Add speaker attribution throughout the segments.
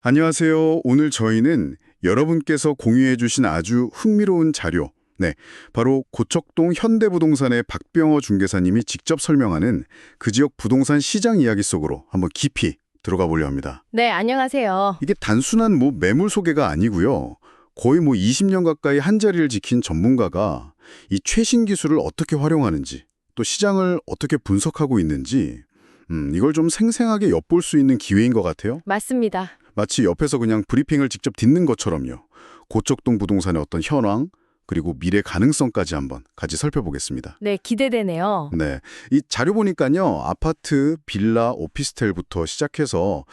Speaker 1: 안녕하세요. 오늘 저희는 여러분께서 공유해 주신 아주 흥미로운 자료, 바로 고척동 현대부동산의 박병호 중개사님이 직접 설명하는 그 지역 부동산 시장 이야기 속으로 한번 깊이 들어가 보려 합니다.
Speaker 2: 네, 안녕하세요.
Speaker 1: 이게 단순한 매물 소개가 아니고요. 거의 20년 가까이 한 자리를 지킨 전문가가 이 최신 기술을 어떻게 활용하는지, 또 시장을 어떻게 분석하고 있는지, 이걸 좀 생생하게 엿볼 수 있는 기회인 것 같아요.
Speaker 2: 맞습니다.
Speaker 1: 마치 옆에서 그냥 브리핑을 직접 듣는 것처럼요. 고척동 부동산의 어떤 현황, 그리고 미래 가능성까지 한번 같이 살펴보겠습니다.
Speaker 2: 네, 기대되네요.
Speaker 1: 네, 이 자료 보니까요. 아파트, 빌라, 오피스텔부터 시작해서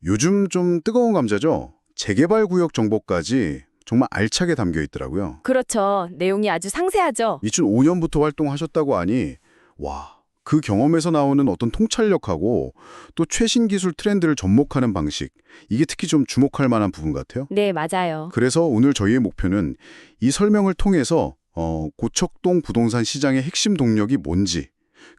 Speaker 1: 요즘 좀 뜨거운 감자죠. 재개발 구역 정보까지 정말 알차게 담겨 있더라고요.
Speaker 2: 그렇죠. 내용이 아주 상세하죠.
Speaker 1: 2005년부터 활동하셨다고 하니 와, 그 경험에서 나오는 어떤 통찰력하고 또 최신 기술 트렌드를 접목하는 방식, 이게 특히 좀 주목할 만한 부분 같아요.
Speaker 2: 네, 맞아요.
Speaker 1: 그래서 오늘 저희의 목표는 이 설명을 통해서 고척동 부동산 시장의 핵심 동력이 뭔지,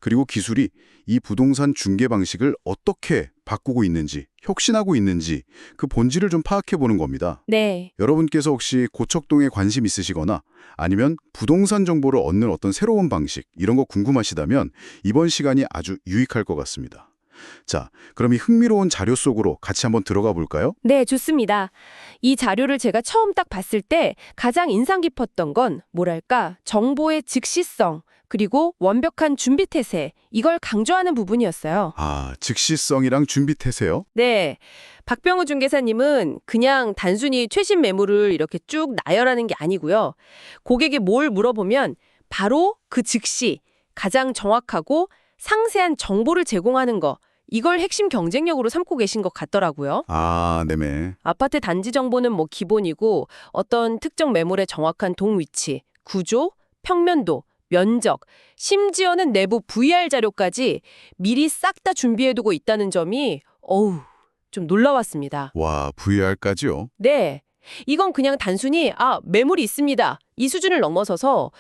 Speaker 1: 그리고 기술이 이 부동산 중개 방식을 어떻게 바꾸고 있는지, 혁신하고 있는지 그 본질을 좀 파악해 보는 겁니다.
Speaker 2: 네,
Speaker 1: 여러분께서 혹시 고척동에 관심 있으시거나 아니면 부동산 정보를 얻는 어떤 새로운 방식, 이런 거 궁금하시다면 이번 시간이 아주 유익할 것 같습니다. 자, 그럼 이 흥미로운 자료 속으로 같이 한번 들어가 볼까요?
Speaker 2: 네, 좋습니다. 이 자료를 제가 처음 딱 봤을 때 가장 인상 깊었던 건 뭐랄까, 정보의 즉시성, 그리고 완벽한 준비 태세, 이걸 강조하는 부분이었어요.
Speaker 1: 아, 즉시성이랑 준비 태세요?
Speaker 2: 네, 박병우 중개사님은 그냥 단순히 최신 매물을 이렇게 쭉 나열하는 게 아니고요. 고객이 뭘 물어보면 바로 그 즉시 가장 정확하고 상세한 정보를 제공하는 거, 이걸 핵심 경쟁력으로 삼고 계신 것 같더라고요.
Speaker 1: 아, 네네.
Speaker 2: 아파트 단지 정보는 뭐 기본이고 어떤 특정 매물의 정확한 동위치, 구조, 평면도, 면적, 심지어는 내부 VR 자료까지 미리 싹 다 준비해두고 있다는 점이 좀 놀라웠습니다.
Speaker 1: 와, VR까지요?
Speaker 2: 네, 이건 그냥 단순히 매물이 있습니다. 이 수준을 넘어서서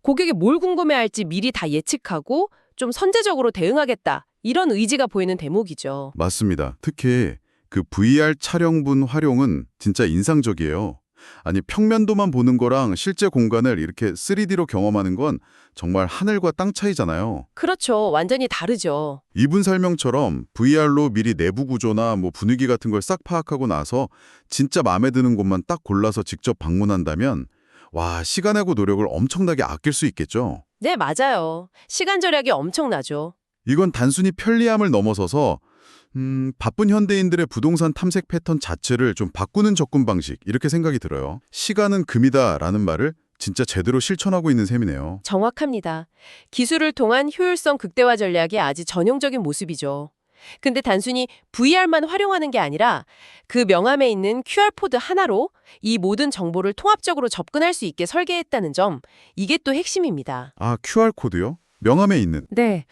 Speaker 2: 고객이 뭘 궁금해할지 미리 다 예측하고 좀 선제적으로 대응하겠다. 이런 의지가 보이는 대목이죠.
Speaker 1: 맞습니다. 특히 그 VR 촬영분 활용은 진짜 인상적이에요. 아니, 평면도만 보는 거랑 실제 공간을 이렇게 3D로 경험하는 건 정말 하늘과 땅 차이잖아요.
Speaker 2: 그렇죠. 완전히 다르죠.
Speaker 1: 이분 설명처럼 VR로 미리 내부 구조나 분위기 같은 걸 싹 파악하고 나서 진짜 마음에 드는 곳만 딱 골라서 직접 방문한다면 와, 시간하고 노력을 엄청나게 아낄 수 있겠죠.
Speaker 2: 네, 맞아요. 시간 절약이 엄청나죠.
Speaker 1: 이건 단순히 편리함을 넘어서서 바쁜 현대인들의 부동산 탐색 패턴 자체를 좀 바꾸는 접근 방식, 이렇게 생각이 들어요. 시간은 금이다라는 말을 진짜 제대로 실천하고 있는 셈이네요.
Speaker 2: 정확합니다. 기술을 통한 효율성 극대화 전략이 아주 전형적인 모습이죠. 근데 단순히 VR만 활용하는 게 아니라 그 명함에 있는 QR코드 하나로 이 모든 정보를 통합적으로 접근할 수 있게 설계했다는 점, 이게 또 핵심입니다.
Speaker 1: 아, QR코드요? 명함에 있는.
Speaker 2: 네,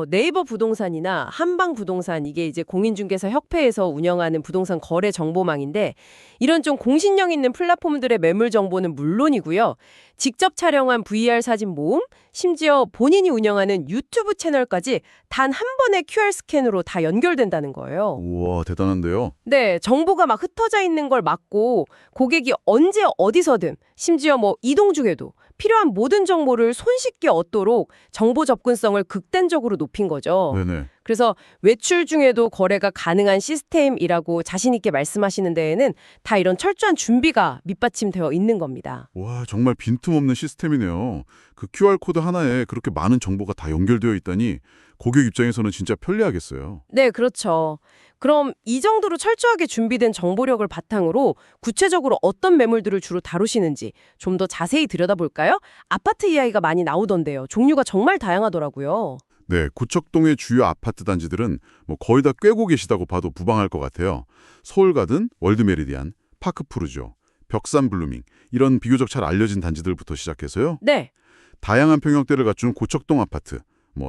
Speaker 2: 네이버 부동산이나 한방 부동산, 이게 이제 공인중개사 협회에서 운영하는 부동산 거래 정보망인데, 이런 좀 공신력 있는 플랫폼들의 매물 정보는 물론이고요. 직접 촬영한 VR 사진 모음, 심지어 본인이 운영하는 유튜브 채널까지 단 한 번의 QR 스캔으로 다 연결된다는 거예요.
Speaker 1: 우와, 대단한데요?
Speaker 2: 네, 정보가 막 흩어져 있는 걸 막고 고객이 언제 어디서든, 심지어 이동 중에도 필요한 모든 정보를 손쉽게 얻도록 정보 접근성을 극단적으로 높인 거죠.
Speaker 1: 네네.
Speaker 2: 그래서 외출 중에도 거래가 가능한 시스템이라고 자신 있게 말씀하시는 데에는 다 이런 철저한 준비가 밑받침되어 있는 겁니다.
Speaker 1: 와, 정말 빈틈없는 시스템이네요. 그 QR코드 하나에 그렇게 많은 정보가 다 연결되어 있다니 고객 입장에서는 진짜 편리하겠어요.
Speaker 2: 네, 그렇죠. 그럼 이 정도로 철저하게 준비된 정보력을 바탕으로 구체적으로 어떤 매물들을 주로 다루시는지 좀 더 자세히 들여다볼까요? 아파트 이야기가 많이 나오던데요. 종류가 정말 다양하더라고요.
Speaker 1: 네, 고척동의 주요 아파트 단지들은 거의 다 꿰고 계시다고 봐도 무방할 것 같아요. 서울가든, 월드메리디안, 파크푸르죠, 벽산블루밍, 이런 비교적 잘 알려진 단지들부터 시작해서요.
Speaker 2: 네.
Speaker 1: 다양한 평형대를 갖춘 고척동 아파트,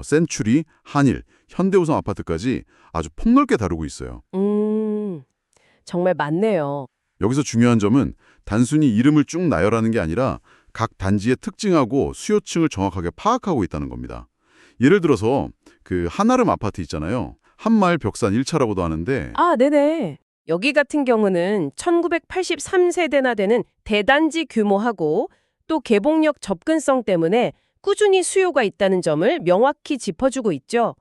Speaker 1: 센츄리, 한일, 현대우성 아파트까지 아주 폭넓게 다루고 있어요.
Speaker 2: 정말 많네요.
Speaker 1: 여기서 중요한 점은 단순히 이름을 쭉 나열하는 게 아니라 각 단지의 특징하고 수요층을 정확하게 파악하고 있다는 겁니다. 예를 들어서 그 한아름 아파트 있잖아요. 한마을 벽산 1차라고도 하는데
Speaker 2: 네네. 여기 같은 경우는 1983세대나 되는 대단지 규모하고 또 개봉력 접근성 때문에 꾸준히 수요가 있다는 점을 명확히 짚어주고 있죠.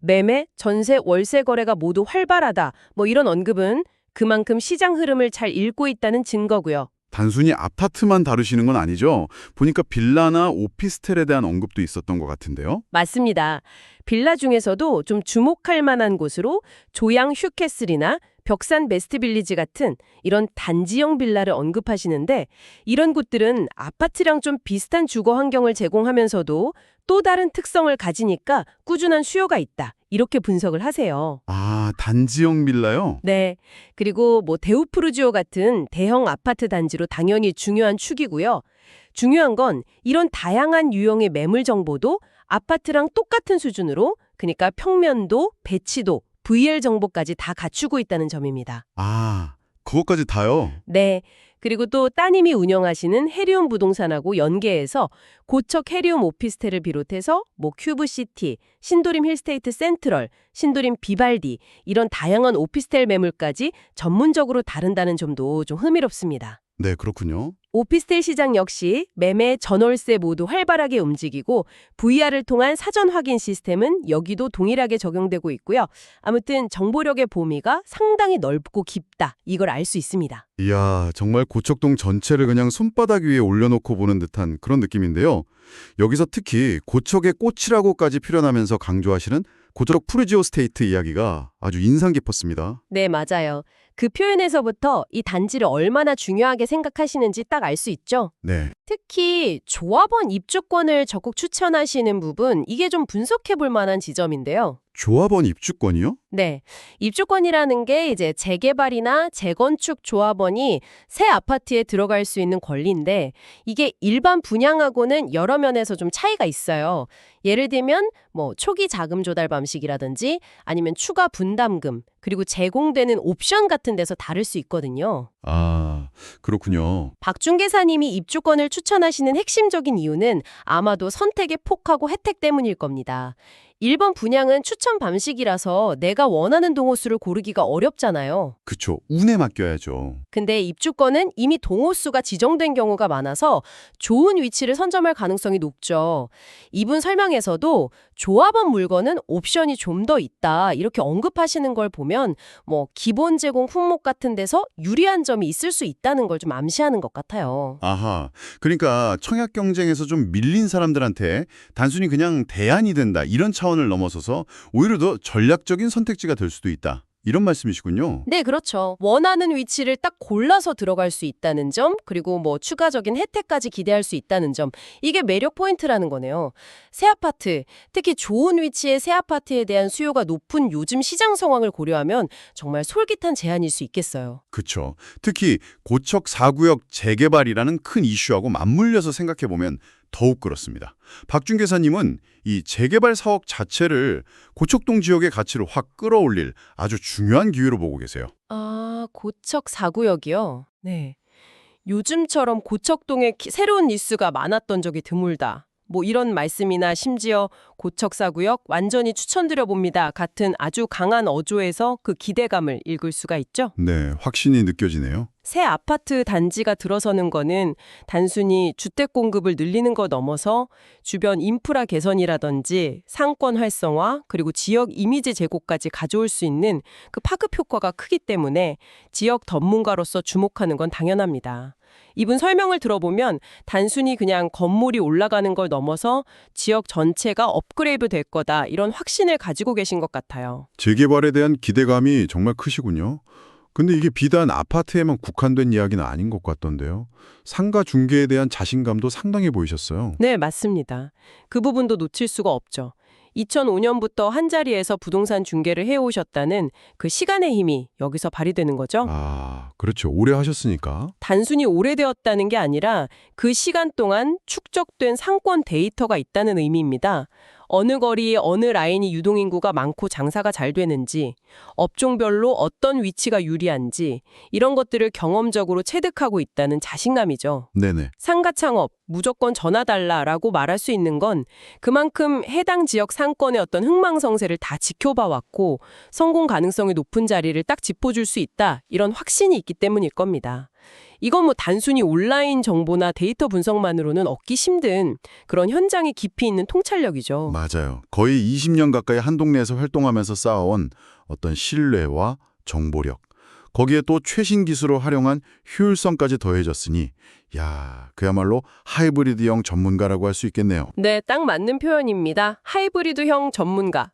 Speaker 2: 매매, 전세, 월세 거래가 모두 활발하다. 뭐 이런 언급은 그만큼 시장 흐름을 잘 읽고 있다는 증거고요.
Speaker 1: 단순히 아파트만 다루시는 건 아니죠? 보니까 빌라나 오피스텔에 대한 언급도 있었던 것 같은데요.
Speaker 2: 맞습니다. 빌라 중에서도 좀 주목할 만한 곳으로 조양 휴캐슬이나 벽산 베스트빌리지 같은 이런 단지형 빌라를 언급하시는데 이런 곳들은 아파트랑 좀 비슷한 주거 환경을 제공하면서도 또 다른 특성을 가지니까 꾸준한 수요가 있다. 이렇게 분석을 하세요.
Speaker 1: 아, 단지형 빌라요?
Speaker 2: 네. 그리고 뭐 데우프루지오 같은 대형 아파트 단지로 당연히 중요한 축이고요. 중요한 건 이런 다양한 유형의 매물 정보도 아파트랑 똑같은 수준으로 그러니까 평면도, 배치도, VR 정보까지 다 갖추고 있다는 점입니다.
Speaker 1: 아, 그것까지 다요?
Speaker 2: 네. 그리고 또 따님이 운영하시는 해리움 부동산하고 연계해서 고척 해리움 오피스텔을 비롯해서 뭐 큐브시티, 신도림 힐스테이트 센트럴, 신도림 비발디 이런 다양한 오피스텔 매물까지 전문적으로 다룬다는 점도 좀 흥미롭습니다.
Speaker 1: 네, 그렇군요.
Speaker 2: 오피스텔 시장 역시 매매, 전월세 모두 활발하게 움직이고 VR을 통한 사전 확인 시스템은 여기도 동일하게 적용되고 있고요. 아무튼 정보력의 범위가 상당히 넓고 깊다. 이걸 알 수 있습니다.
Speaker 1: 이야, 정말 고척동 전체를 그냥 손바닥 위에 올려놓고 보는 듯한 그런 느낌인데요. 여기서 특히 고척의 꽃이라고까지 표현하면서 강조하시는 고척 푸르지오 스테이트 이야기가 아주 인상 깊었습니다.
Speaker 2: 네, 맞아요. 그 표현에서부터 이 단지를 얼마나 중요하게 생각하시는지 딱 알 수 있죠.
Speaker 1: 네,
Speaker 2: 특히 조합원 입주권을 적극 추천하시는 부분, 이게 좀 분석해 볼 만한 지점인데요.
Speaker 1: 조합원 입주권이요?
Speaker 2: 네. 입주권이라는 게 이제 재개발이나 재건축 조합원이 새 아파트에 들어갈 수 있는 권리인데 이게 일반 분양하고는 여러 면에서 좀 차이가 있어요. 예를 들면 뭐 초기 자금 조달 방식이라든지 아니면 추가 분담금 그리고 제공되는 옵션 같은 데서 다를 수 있거든요.
Speaker 1: 아, 그렇군요.
Speaker 2: 박중계사님이 입주권을 추천하시는 핵심적인 이유는 아마도 선택의 폭하고 혜택 때문일 겁니다. 1번 분양은 추천 방식이라서 내가 원하는 동호수를 고르기가 어렵잖아요.
Speaker 1: 그쵸, 운에 맡겨야죠.
Speaker 2: 근데 입주권은 이미 동호수가 지정된 경우가 많아서 좋은 위치를 선점할 가능성이 높죠. 이분 설명에서도 조합원 물건은 옵션이 좀 더 있다 이렇게 언급하시는 걸 보면 뭐 기본 제공 품목 같은 데서 유리한 점이 있을 수 있다는 걸 좀 암시하는 것 같아요.
Speaker 1: 아하, 그러니까 청약 경쟁에서 좀 밀린 사람들한테 단순히 그냥 대안이 된다 이런 차원을 넘어서서 오히려 더 전략적인 선택지가 될 수도 있다. 이런 말씀이시군요.
Speaker 2: 네, 그렇죠. 원하는 위치를 딱 골라서 들어갈 수 있다는 점, 그리고 뭐 추가적인 혜택까지 기대할 수 있다는 점, 이게 매력 포인트라는 거네요. 새 아파트, 특히 좋은 위치의 새 아파트에 대한 수요가 높은 요즘 시장 상황을 고려하면 정말 솔깃한 제안일 수 있겠어요.
Speaker 1: 그쵸. 특히 고척 4구역 재개발이라는 큰 이슈하고 맞물려서 생각해보면 더욱 그렇습니다. 박준계사님은 이 재개발 사업 자체를 고척동 지역의 가치를 확 끌어올릴 아주 중요한 기회로 보고 계세요.
Speaker 2: 아, 고척 4구역이요? 네. 요즘처럼 고척동에 새로운 뉴스가 많았던 적이 드물다. 뭐 이런 말씀이나 심지어 고척 4구역 완전히 추천드려 봅니다. 같은 아주 강한 어조에서 그 기대감을 읽을 수가 있죠.
Speaker 1: 네, 확신이 느껴지네요.
Speaker 2: 새 아파트 단지가 들어서는 거는 단순히 주택 공급을 늘리는 것 넘어서 주변 인프라 개선이라든지 상권 활성화 그리고 지역 이미지 제고까지 가져올 수 있는 그 파급 효과가 크기 때문에 지역 전문가로서 주목하는 건 당연합니다. 이분 설명을 들어보면 단순히 그냥 건물이 올라가는 걸 넘어서 지역 전체가 업그레이드 될 거다 이런 확신을 가지고 계신 것 같아요.
Speaker 1: 재개발에 대한 기대감이 정말 크시군요. 근데 이게 비단 아파트에만 국한된 이야기는 아닌 것 같던데요. 상가 중개에 대한 자신감도 상당해 보이셨어요.
Speaker 2: 네, 맞습니다. 그 부분도 놓칠 수가 없죠. 2005년부터 한자리에서 부동산 중개를 해오셨다는 그 시간의 힘이 여기서 발휘되는 거죠.
Speaker 1: 아, 그렇죠. 오래 하셨으니까.
Speaker 2: 단순히 오래되었다는 게 아니라 그 시간 동안 축적된 상권 데이터가 있다는 의미입니다. 어느 거리에 어느 라인이 유동인구가 많고 장사가 잘 되는지, 업종별로 어떤 위치가 유리한지 이런 것들을 경험적으로 체득하고 있다는 자신감이죠.
Speaker 1: 네네.
Speaker 2: 상가 창업, 무조건 전화달라라고 말할 수 있는 건 그만큼 해당 지역 상권의 어떤 흥망성쇠를 다 지켜봐왔고 성공 가능성이 높은 자리를 딱 짚어줄 수 있다, 이런 확신이 있기 때문일 겁니다. 이건 뭐 단순히 온라인 정보나 데이터 분석만으로는 얻기 힘든 그런 현장에 깊이 있는 통찰력이죠.
Speaker 1: 맞아요. 거의 20년 가까이 한 동네에서 활동하면서 쌓아온 어떤 신뢰와 정보력, 거기에 또 최신 기술을 활용한 효율성까지 더해졌으니 야, 그야말로 하이브리드형 전문가라고 할 수 있겠네요.
Speaker 2: 네, 딱 맞는 표현입니다. 하이브리드형 전문가.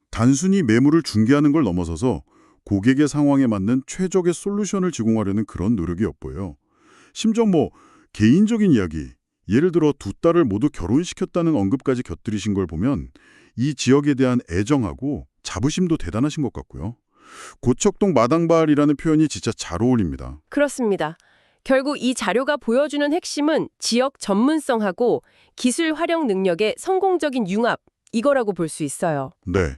Speaker 1: 단순히 매물을 중개하는 걸 넘어서서 고객의 상황에 맞는 최적의 솔루션을 제공하려는 그런 노력이 엿보여요. 심지어 개인적인 이야기, 예를 들어 두 딸을 모두 결혼시켰다는 언급까지 곁들이신 걸 보면 이 지역에 대한 애정하고 자부심도 대단하신 것 같고요. 고척동 마당발이라는 표현이 진짜 잘 어울립니다.
Speaker 2: 그렇습니다. 결국 이 자료가 보여주는 핵심은 지역 전문성하고 기술 활용 능력의 성공적인 융합, 이거라고 볼 수 있어요.
Speaker 1: 네.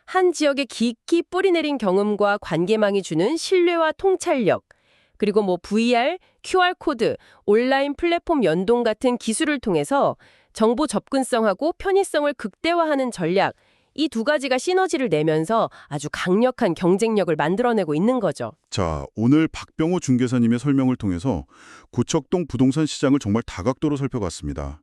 Speaker 2: 한 지역에 깊이 뿌리내린 경험과 관계망이 주는 신뢰와 통찰력, 그리고 VR, QR코드, 온라인 플랫폼 연동 같은 기술을 통해서 정보 접근성하고 편의성을 극대화하는 전략, 이 두 가지가 시너지를 내면서 아주 강력한 경쟁력을 만들어내고 있는 거죠.
Speaker 1: 자, 오늘 박병호 중개사님의 설명을 통해서 고척동 부동산 시장을 정말 다각도로 살펴봤습니다.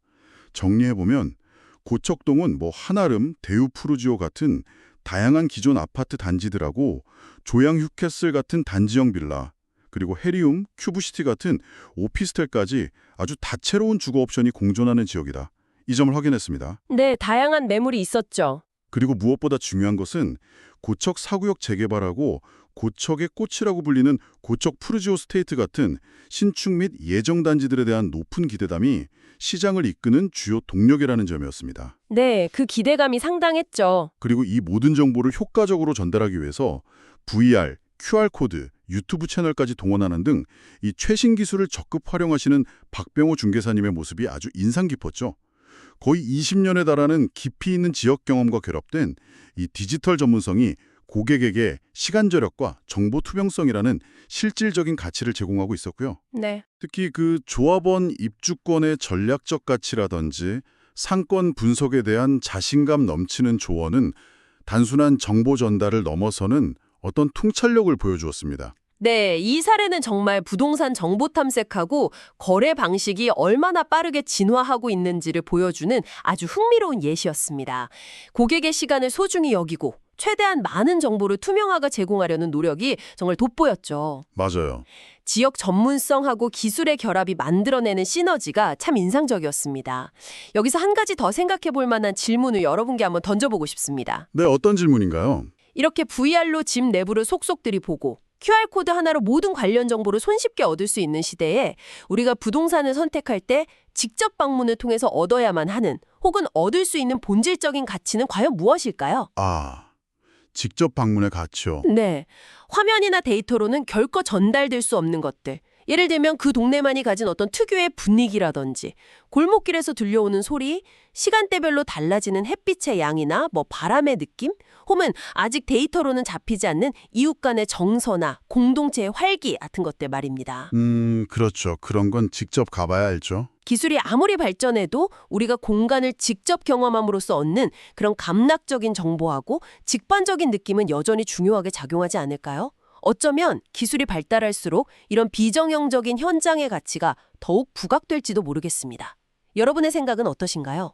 Speaker 1: 정리해보면 고척동은 한아름, 대우푸르지오 같은 다양한 기존 아파트 단지들하고 조양 휴캐슬 같은 단지형 빌라, 그리고 해리움, 큐브시티 같은 오피스텔까지 아주 다채로운 주거 옵션이 공존하는 지역이다. 이 점을 확인했습니다.
Speaker 2: 네, 다양한 매물이 있었죠.
Speaker 1: 그리고 무엇보다 중요한 것은 고척 사구역 재개발하고 고척의 꽃이라고 불리는 고척 푸르지오 스테이트 같은 신축 및 예정 단지들에 대한 높은 기대감이 시장을 이끄는 주요 동력이라는 점이었습니다.
Speaker 2: 네, 그 기대감이 상당했죠.
Speaker 1: 그리고 이 모든 정보를 효과적으로 전달하기 위해서 VR, QR코드, 유튜브 채널까지 동원하는 등 이 최신 기술을 적극 활용하시는 박병호 중개사님의 모습이 아주 인상 깊었죠. 거의 20년에 달하는 깊이 있는 지역 경험과 결합된 이 디지털 전문성이 고객에게 시간 절약과 정보 투명성이라는 실질적인 가치를 제공하고 있었고요.
Speaker 2: 네.
Speaker 1: 특히 그 조합원 입주권의 전략적 가치라든지 상권 분석에 대한 자신감 넘치는 조언은 단순한 정보 전달을 넘어서는 어떤 통찰력을 보여주었습니다.
Speaker 2: 네, 이 사례는 정말 부동산 정보 탐색하고 거래 방식이 얼마나 빠르게 진화하고 있는지를 보여주는 아주 흥미로운 예시였습니다. 고객의 시간을 소중히 여기고 최대한 많은 정보를 투명하게 제공하려는 노력이 정말 돋보였죠.
Speaker 1: 맞아요.
Speaker 2: 지역 전문성하고 기술의 결합이 만들어내는 시너지가 참 인상적이었습니다. 여기서 한 가지 더 생각해 볼 만한 질문을 여러분께 한번 던져보고 싶습니다.
Speaker 1: 네, 어떤 질문인가요?
Speaker 2: 이렇게 VR로 집 내부를 속속 들이보고 QR코드 하나로 모든 관련 정보를 손쉽게 얻을 수 있는 시대에 우리가 부동산을 선택할 때 직접 방문을 통해서 얻어야만 하는 혹은 얻을 수 있는 본질적인 가치는 과연 무엇일까요?
Speaker 1: 직접 방문의 가치요.
Speaker 2: 네, 화면이나 데이터로는 결코 전달될 수 없는 것들. 예를 들면 그 동네만이 가진 어떤 특유의 분위기라든지 골목길에서 들려오는 소리, 시간대별로 달라지는 햇빛의 양이나 바람의 느낌, 혹은 아직 데이터로는 잡히지 않는 이웃 간의 정서나 공동체의 활기 같은 것들 말입니다.
Speaker 1: 그렇죠. 그런 건 직접 가봐야 알죠.
Speaker 2: 기술이 아무리 발전해도 우리가 공간을 직접 경험함으로써 얻는 그런 감각적인 정보하고 직관적인 느낌은 여전히 중요하게 작용하지 않을까요? 어쩌면 기술이 발달할수록 이런 비정형적인 현장의 가치가 더욱 부각될지도 모르겠습니다. 여러분의 생각은 어떠신가요?